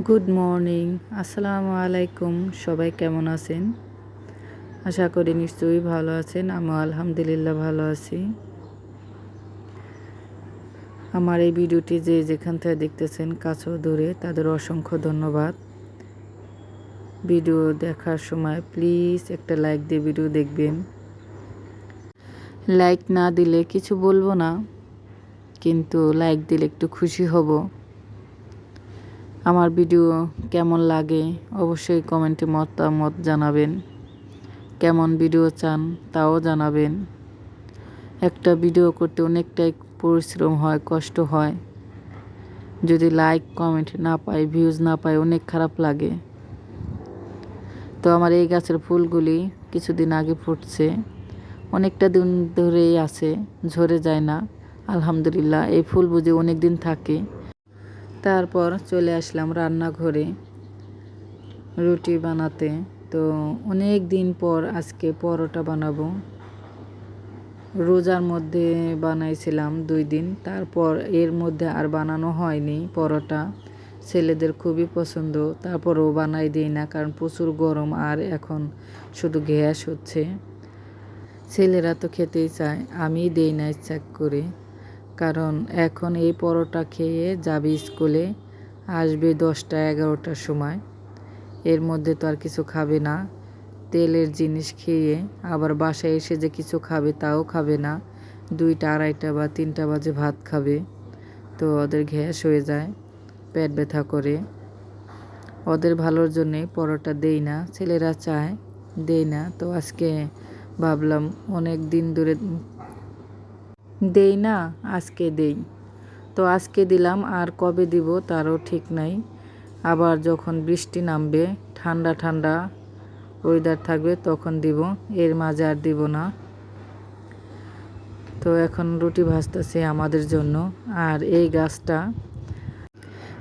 Good morning, আসসালামু আলাইকুম। সবাই কেমন আছেন? আশা করি নিশ্চয়ই ভালো আছেন। আমিও আলহামদুলিল্লাহ ভালো আছি। আমার এই ভিডিওটি যে যেখান থেকে দেখতেছেন কাছেও দূরে, তাদের অসংখ্য ধন্যবাদ। ভিডিও দেখার সময় প্লিজ একটা লাইক দিয়ে ভিডিও দেখবেন। লাইক না দিলে কিছু বলবো না, কিন্তু লাইক দিলে একটু খুশি হব। আমার ভিডিও কেমন লাগে অবশ্যই কমেন্টে মতামত জানাবেন। কেমন ভিডিও চান তাও জানাবেন। একটা ভিডিও করতে অনেকটাই পরিশ্রম হয়, কষ্ট হয়। যদি লাইক কমেন্ট না পাই, ভিউজ না পাই, অনেক খারাপ লাগে। তো আমার এই গাছের ফুলগুলি কিছুদিন আগে ফুটছে, অনেকটা দিন ধরেই আছে, ঝরে যায় না। আলহামদুলিল্লাহ, এই ফুল বুঝি অনেক দিন থাকে। তারপর চলে আসলাম রান্নাঘরে রুটি বানাতে। তো অনেক দিন পর আজকে পরোটা বানাবো। রোজার মধ্যে বানাইছিলাম 2 দিন, তারপর এর মধ্যে আর বানানো হয়নি পরোটা। ছেলেদের খুবই পছন্দ, তারপরও বানাই দিই না, কারণ প্রচুর গরম আর এখন শুধু গ্যাস হচ্ছে। ছেলেরা তো খেতেই চায়, আমি দেই না ইচ্ছা করে, কারণ এখন এই পরোটা খেয়ে যাবে স্কুলে, আসবে 10টা-11টার সময়। এর মধ্যে তো আর কিছু খাবে না। তেলের জিনিস খেয়ে আবার বাসায় এসে যে কিছু খাবে তাও খাবে না। 2টা, 2:30 বা 3টা বাজে ভাত খাবে। তো ওদের গ্যাস হয়ে যায়, পেট ব্যথা করে। ওদের ভালোর জন্যে পরোটা দেই না, ছেলেরা চায়, দেই না। তো আজকে ভাবলাম অনেক দিন ধরে দেই না, আজকে দেই। তো আজকে দিলাম, আর কবে দিব তারও ঠিক নাই। আবার যখন বৃষ্টি নামবে, ঠান্ডা ঠান্ডা ওয়েদার থাকবে, তখন দিব। এর মাঝে আর দিব না। তো এখন রুটি ভাজতেছে আমাদের জন্য। আর এই গাছটা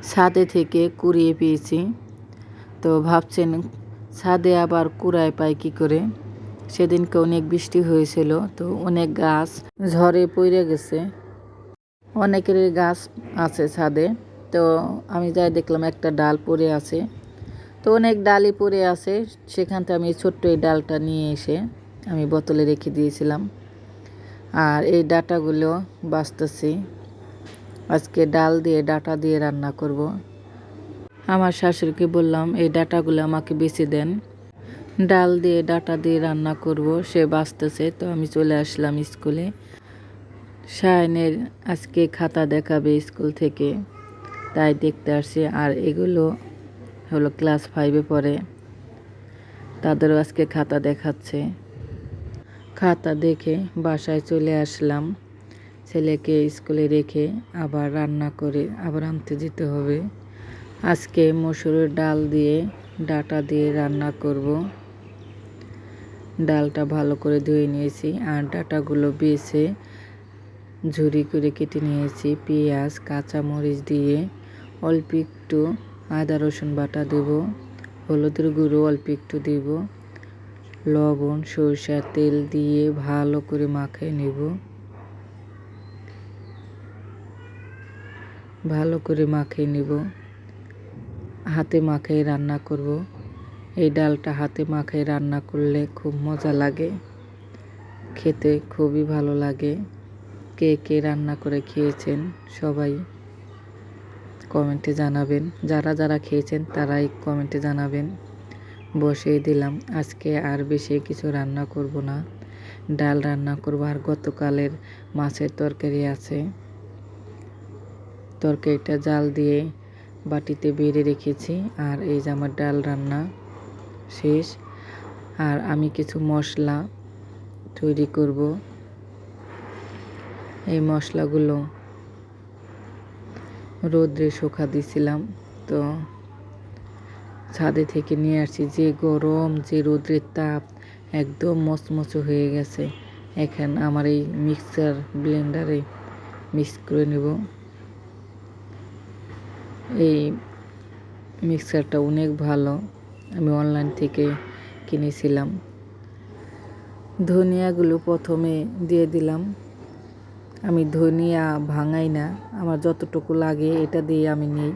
ছাদে থেকে কুড়িয়ে পেয়েছি। তো ভাবছেন ছাদে আবার কুড়ায় পাই কী করে? সেদিনকে অনেক বৃষ্টি হয়েছিল, তো অনেক গাছ ঝড়ে পড়ে গেছে। অনেকের গাছ আছে ছাদে, তো আমি যাই দেখলাম একটা ডাল পড়ে আছে। তো অনেক ডালই পড়ে আছে, সেখান থেকে আমি ছোট্ট এই ডালটা নিয়ে এসে আমি বোতলে রেখে দিয়েছিলাম। আর এই ডাঁটাগুলো বাছতেছি। আজকে ডাল দিয়ে ডাঁটা দিয়ে রান্না করব। আমার শাশুড়িকে বললাম এই ডাঁটাগুলো আমাকে বেছে দেন, ডাল দিয়ে ডাঁটা দিয়ে রান্না করব। সে বাছতেছে, তো আমি চলে আসলাম স্কুলে। সায়নের আজকে খাতা দেখাবে স্কুল থেকে, তাই দেখতে আসছে। আর এগুলো হলো ক্লাস 5-এ পড়ে, তাদেরও আজকে খাতা দেখাচ্ছে। খাতা দেখে বাসায় চলে আসলাম। ছেলেকে স্কুলে রেখে আবার রান্না করে আবার আনতে যেতে হবে। আজকে মসুরের ডাল দিয়ে ডাঁটা দিয়ে রান্না করব। ডালটা ভালো করে ধুয়ে নিয়েছি, আর ডাঁটাগুলো বেছে ঝুরি করে কেটে নিয়েছি। পেঁয়াজ কাঁচামরিচ দিয়ে অল্প একটু আদা রসুন বাটা দেব, হলুদের গুঁড়ো অল্প একটু দেব, লবণ সরষের তেল দিয়ে ভালো করে মাখিয়ে নেব। ভালো করে মাখিয়ে নেব, হাতে মাখিয়ে রান্না করব। এই ডালটা হাতে মাখিয়ে রান্না করলে খুব মজা লাগে, খেতে খুবই ভালো লাগে। কে কে রান্না করে খেয়েছেন সবাই কমেন্টে জানাবেন। যারা যারা খেয়েছেন তারাই কমেন্টে জানাবেন। বসিয়ে দিলাম। আজকে আর বেশি কিছু রান্না করব না, ডাল রান্না করব। আর গতকালের মাছের তরকারি আছে, তরকারিটা জাল দিয়ে বাটিতে বেড়ে রেখেছি। আর এই যে আমার ডাল রান্না শেষ। আর আমি কিছু মশলা তৈরি করব। এই মশলাগুলো রোদ্রে শুকা দিছিলাম, তো ছাদে থেকে নিয়ে আসছি। যে গরম, যে রোদ্রের তাপ, একদম মচমচে হয়ে গেছে। এখন আমার এই মিক্সার ব্লেন্ডারে মিক্স করে নেব। এই মিক্সারটা অনেক ভালো, আমি অনলাইন থেকে কিনেছিলাম। ধনিয়াগুলো প্রথমে দিয়ে দিলাম। আমি ধনিয়া ভাঙাই না, আমার যতটুকু লাগে এটা দিয়ে আমি নিই।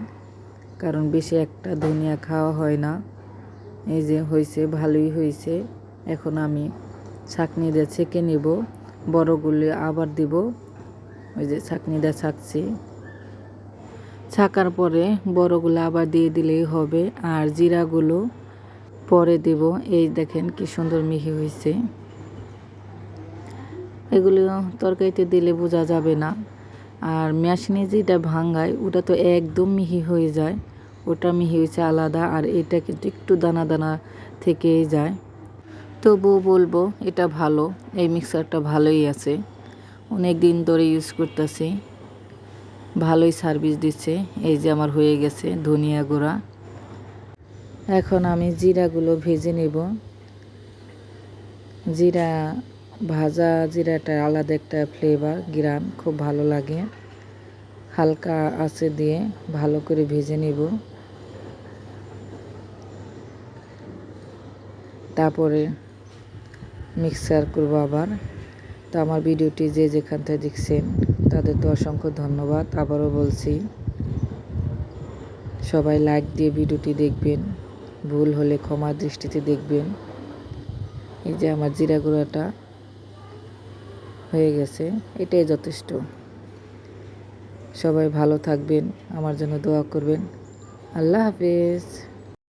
কারণ বেশি একটা ধনিয়া খাওয়া হয় না। এই যে হয়েছে, ভালোই হয়েছে। এখন আমি ছাঁকনি দিয়ে ছেঁকে নেব, বড়গুলি আবার দিব। ওই যে ছাঁকনি দিয়ে ছাঁকছি, ছাকার পরে বড়গুলো আবার দিয়ে দিলেই হবে। আর জিরাগুলো পরে দেব। এই দেখেন কি সুন্দর মিহি হয়েছে। এগুলো তরকারিতে দিলে বোঝা যাবে না। আর মেশিনে যেটা ভাঙায় ওটা তো একদম মিহি হয়ে যায়, ওটা মিহি হয়েছে আলাদা। আর এটা কিন্তু একটু দানা দানা থেকেই যায়। তবুও বলবো এটা ভালো, এই মিক্সারটা ভালোই আছে, অনেক দিন ধরে ইউজ করতেছি, ভালোই সার্ভিস দিচ্ছে। এই যে আমার হয়ে গেছে ধনিয়া গুঁড়া। এখন আমি জিরাগুলো ভেজে নেব। জিরা ভাজা, জিরাটা আলাদা একটা ফ্লেভার, গ্রান খুব ভালো লাগে। হালকা আঁচে দিয়ে ভালো করে ভেজে নেব। তারপরে মিক্সার করবো আবার। তো আমার ভিডিওটি যে যেখান থেকে দেখছেন তাদের তো অসংখ্য ধন্যবাদ। আবারও বলছি, সবাই লাইক দিয়ে ভিডিওটি দেখবেন, ভুল হলে ক্ষমা দৃষ্টিতে দেখবেন। এই যে আমার জিরা গুঁড়াটা হয়ে গেছে, এটাই যথেষ্ট। সবাই ভালো থাকবেন, আমার জন্য দোয়া করবেন। আল্লাহ হাফেজ।